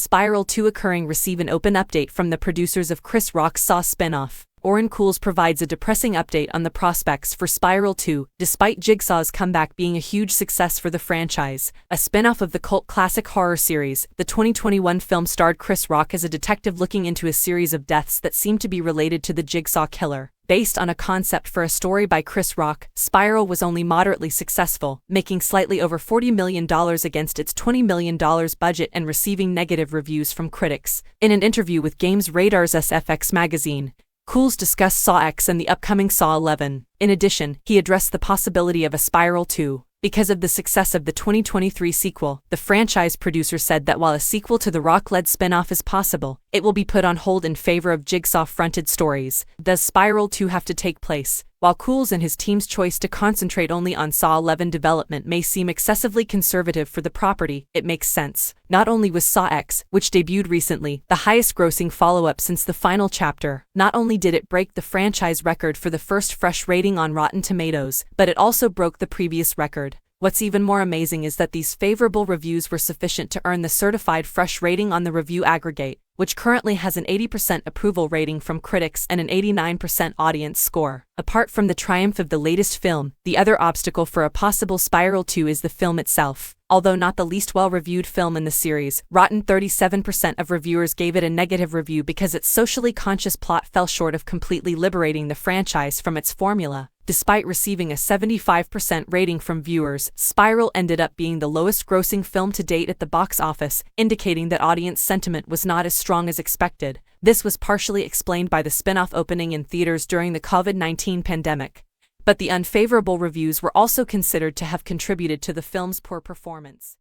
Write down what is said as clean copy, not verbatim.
Spiral 2 occurring receive an open update from the producers of Chris Rock's Saw spinoff. Oren Cools provides a depressing update on the prospects for Spiral 2, despite Jigsaw's comeback being a huge success for the franchise. A spin-off of the cult classic horror series, the 2021 film starred Chris Rock as a detective looking into a series of deaths that seem to be related to the Jigsaw killer. Based on a concept for a story by Chris Rock, Spiral was only moderately successful, making slightly over $40 million against its $20 million budget and receiving negative reviews from critics. In an interview with Games Radar's SFX magazine, Cools discussed Saw X and the upcoming Saw 11. In addition, he addressed the possibility of a Spiral 2. Because of the success of the 2023 sequel, the franchise producer said that while a sequel to the Rock-led spin-off is possible, it will be put on hold in favor of Jigsaw-fronted stories. Does Spiral 2 have to take place? While Cools and his team's choice to concentrate only on Saw 11 development may seem excessively conservative for the property, it makes sense. Not only was Saw X, which debuted recently, the highest-grossing follow-up since the final chapter, not only did it break the franchise record for the first fresh rating on Rotten Tomatoes, but it also broke the previous record. What's even more amazing is that these favorable reviews were sufficient to earn the certified fresh rating on the review aggregate, which currently has an 80% approval rating from critics and an 89% audience score. Apart from the triumph of the latest film, the other obstacle for a possible Spiral 2 is the film itself. Although not the least well-reviewed film in the series, Rotten 37% of reviewers gave it a negative review because its socially conscious plot fell short of completely liberating the franchise from its formula. Despite receiving a 75% rating from viewers, Spiral ended up being the lowest-grossing film to date at the box office, indicating that audience sentiment was not as strong as expected. This was partially explained by the spin-off opening in theaters during the COVID-19 pandemic. But the unfavorable reviews were also considered to have contributed to the film's poor performance.